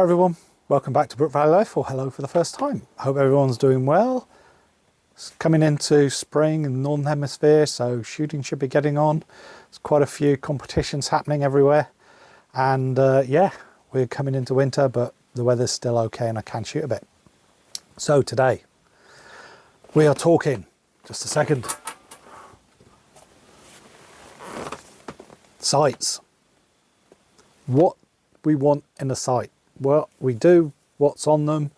everyone, welcome back to Brook Valley Life, or hello for the first time. I hope everyone's doing well. It's coming into spring in the Northern Hemisphere, so shooting should be getting on. There's quite a few competitions happening everywhere, and yeah, we're coming into winter, but the weather's still okay and I can shoot a bit. So today we are talking, just a second, sights. What we want in a sight, what we do, what's on them,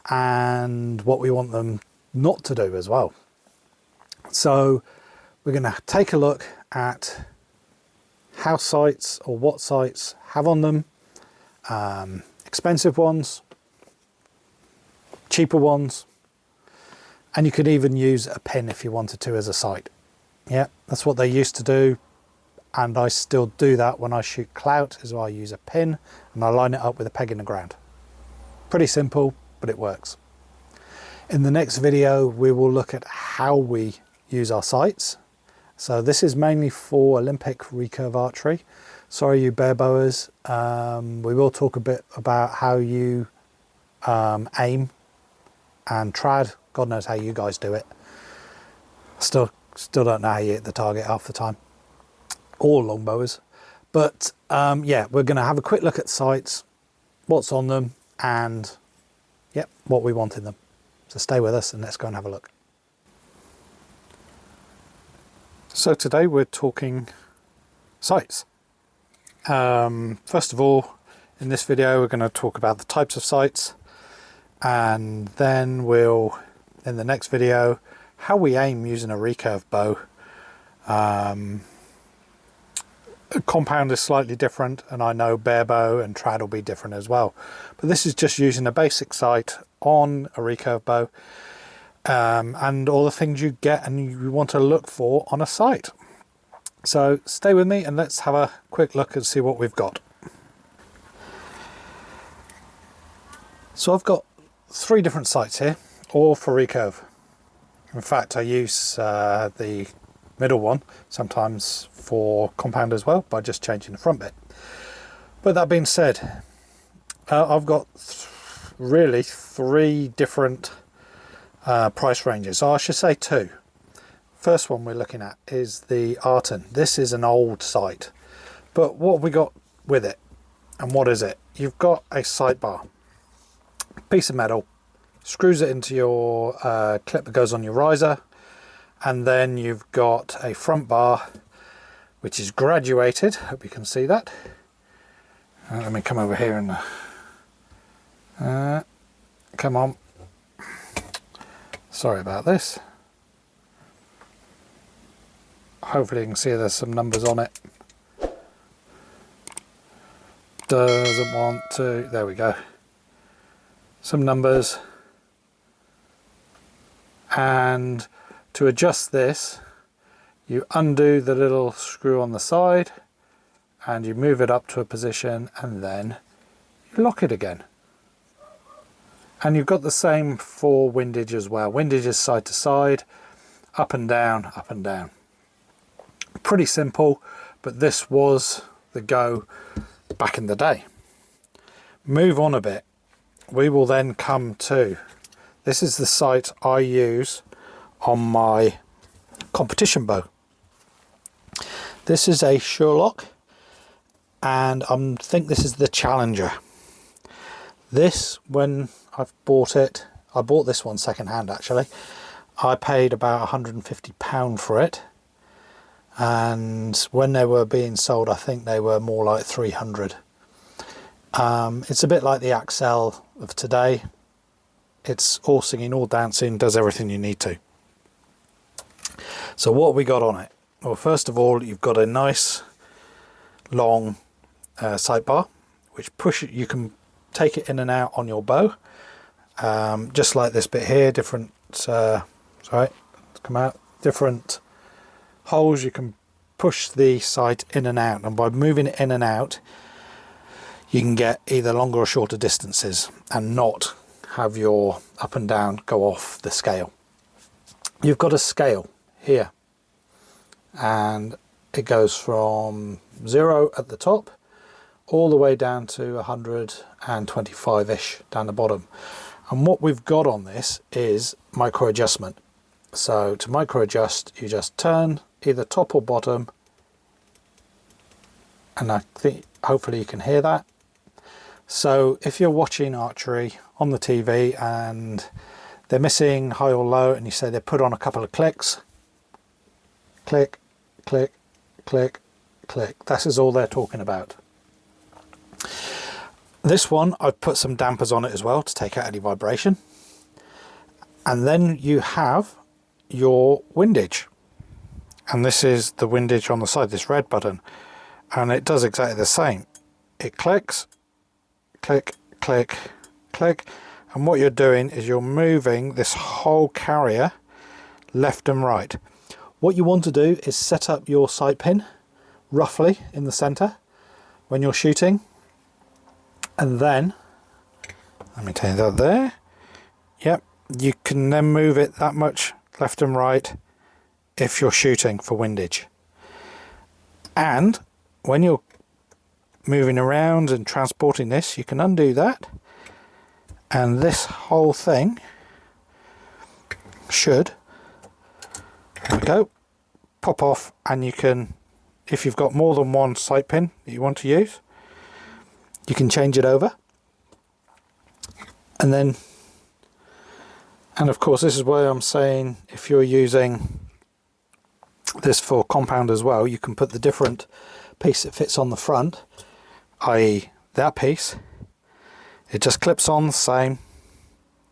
and what we want them not to do as well. So we're going to take a look at how sights, or what sights have on them, expensive ones, cheaper ones, and you could even use a pin if you wanted to as a sight. Yeah, that's what they used to do, and I still do that when I shoot clout, is I use a pin and I line it up with a peg in the ground. Pretty simple, but it works. In the next video we will look at how we use our sights. So this is mainly for Olympic recurve archery. Sorry you bare bowers, we will talk a bit about how you aim and trad. God knows how you guys do it. Still don't know how you hit the target half the time, or longbowers. But yeah, we're going to have a quick look at sights, what's on them, and yep, what we want in them. So stay with us and let's go and have a look. So today we're talking sights. First of all, in this video we're going to talk about the types of sights, and then we'll, in the next video, how we aim using a recurve bow. Compound is slightly different, and I know bare bow and trad will be different as well, but this is just using a basic sight on a recurve bow, and all the things you get and you want to look for on a sight. So stay with me and let's have a quick look and see what we've got. So I've got 3 different sights here, all for recurve. In fact, I use the middle one sometimes for compound as well, by just changing the front bit. But that being said, I've got really 3 different price ranges. So I should say 2. First one we're looking at is the Arten. This is an old sight, but what have we got with it, and what is it? You've got a sight bar, piece of metal, screws it into your clip that goes on your riser, and then you've got a front bar which is graduated. Hope you can see that. Let me come over here and come on, sorry about this. Hopefully you can see there's some numbers on it. Doesn't want to, there we go, some numbers. And to adjust this, you undo the little screw on the side and you move it up to a position, and then you lock it again. And you've got the same for windage as well. Windage is side to side, up and down, up and down. Pretty simple, but this was the go back in the day. Move on a bit, we will then come to, this is the sight I use on my competition bow. This is a Sherlock, and I think this is the Challenger. This, when I've bought it, I bought this one second hand actually. I paid about £150 for it, and when they were being sold I think they were more like 300. It's a bit like the Axel of today. It's all singing, all dancing, does everything you need to. So what have we got on it? Well, first of all, you've got a nice long sight bar, which you can take it in and out on your bow, just like this bit here. Different different holes. You can push the sight in and out, and by moving it in and out you can get either longer or shorter distances and not have your up and down go off the scale. You've got a scale here, and it goes from 0 at the top all the way down to 125-ish down the bottom. And what we've got on this is micro adjustment. So to micro adjust, you just turn either top or bottom, and I think hopefully you can hear that. So if you're watching archery on the TV and they're missing high or low, and you say they put on a couple of clicks, click, click, click, click. That is all they're talking about. This one, I've put some dampers on it as well to take out any vibration. And then you have your windage. And this is the windage on the side, this red button. And it does exactly the same. It clicks, click, click, click. And what you're doing is you're moving this whole carrier left and right. What you want to do is set up your sight pin roughly in the center when you're shooting. And then, let me tell you that there. Yep, you can then move it that much left and right if you're shooting for windage. And when you're moving around and transporting this, you can undo that. And this whole thing should, there we go, pop off, and you can, if you've got more than one sight pin that you want to use, you can change it over. And then, and of course this is where I'm saying if you're using this for compound as well, you can put the different piece that fits on the front, i.e. that piece. It just clips on the same.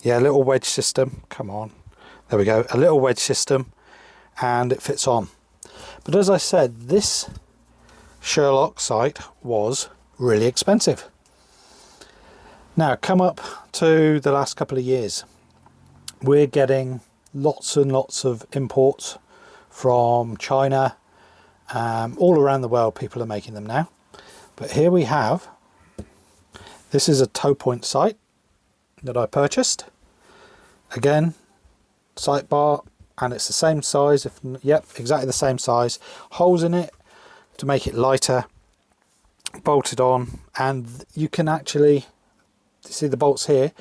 Yeah, a little wedge system, come on, there we go, a little wedge system, and it fits on. But as I said, this Sherlock sight was really expensive. Now come up to the last couple of years, we're getting lots and lots of imports from China. All around the world people are making them now, but here we have, this is a toe point sight that I purchased. Again, sight bar, and it's the same size, yep, exactly the same size, holes in it to make it lighter, bolted on, and you can actually see the bolts here.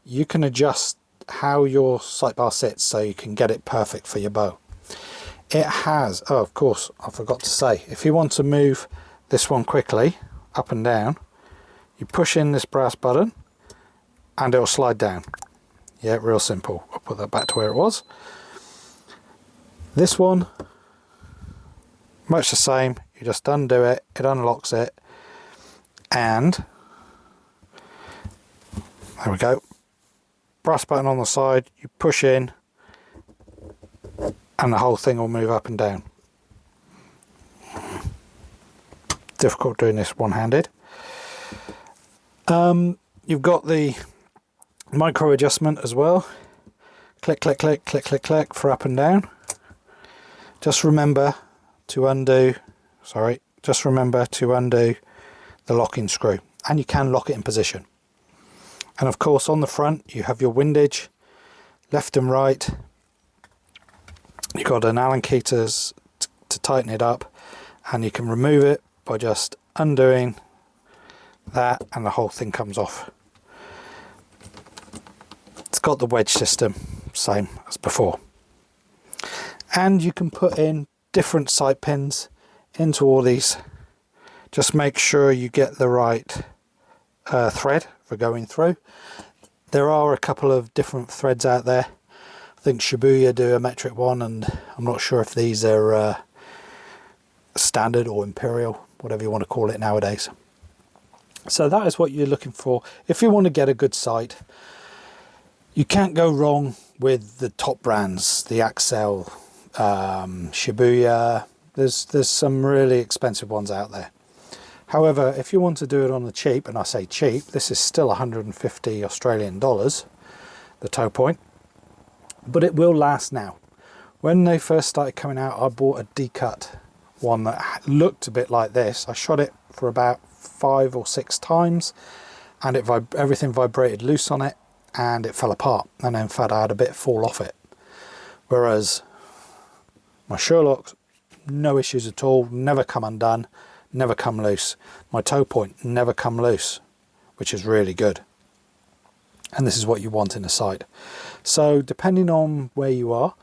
You can adjust how your sight bar sits so you can get it perfect for your bow. It has, oh of course I forgot to say, if you want to move this one quickly up and down, you push in this brass button and it'll slide down. Yeah, real simple. I'll put that back to where it was. This one, much the same, you just undo it, it unlocks it, and there we go, brass button on the side, you push in and the whole thing will move up and down. Difficult doing this one-handed. You've got the micro adjustment as well, click click click click click click for up and down. Just remember to undo the locking screw, and you can lock it in position. And of course on the front you have your windage, left and right. You've got an Allen key to tighten it up, and you can remove it by just undoing that and the whole thing comes off. It's got the wedge system, same as before. And you can put in different sight pins into all these. Just make sure you get the right thread for going through. There are a couple of different threads out there. I think Shibuya do a metric one, and I'm not sure if these are standard or imperial, whatever you want to call it nowadays. So that is what you're looking for if you want to get a good sight. You can't go wrong with the top brands, the Axel, Shibuya. There's some really expensive ones out there. However, if you want to do it on the cheap, and I say cheap, this is still 150 Australian dollars, the toe point, but it will last now. When they first started coming out, I bought a D-cut one that looked a bit like this. I shot it for about 5 or 6 times, and everything vibrated loose on it, and it fell apart, and in fact I had a bit fall off it. Whereas my Sherlock, no issues at all, never come undone, never come loose. My toe point never come loose, which is really good. And this is what you want in a sight. So depending on where you are,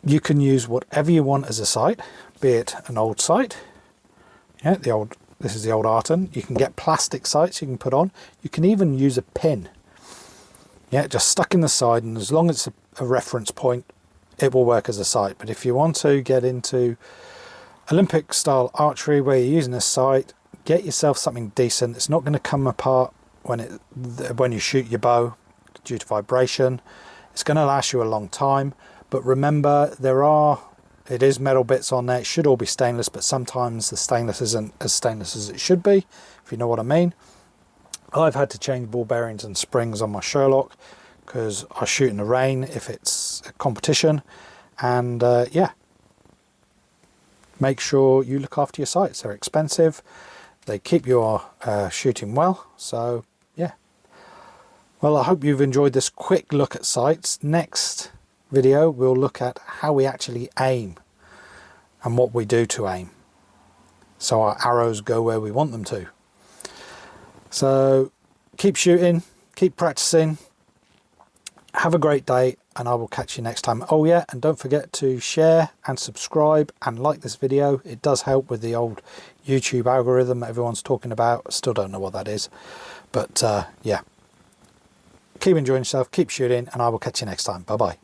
you can use whatever you want as a sight, be it an old sight. Yeah, this is the old Arton. You can get plastic sights you can put on. You can even use a pin. Yeah, just stuck in the side, and as long as it's a reference point, it will work as a sight. But if you want to get into Olympic style archery where you're using a sight, get yourself something decent. It's not going to come apart when you shoot your bow due to vibration. It's going to last you a long time. But remember, it is metal bits on there. It should all be stainless, but sometimes the stainless isn't as stainless as it should be, if you know what I mean. I've had to change ball bearings and springs on my Sherlock because I shoot in the rain if it's a competition. And yeah, make sure you look after your sights. They're expensive. They keep your shooting well. So yeah. Well, I hope you've enjoyed this quick look at sights. Next video, we'll look at how we actually aim and what we do to aim, so our arrows go where we want them to. So keep shooting, keep practicing, have a great day, and I will catch you next time. Oh yeah, and don't forget to share and subscribe and like this video. It does help with the old YouTube algorithm that everyone's talking about. Still don't know what that is, but yeah, keep enjoying yourself, keep shooting, and I will catch you next time. Bye bye.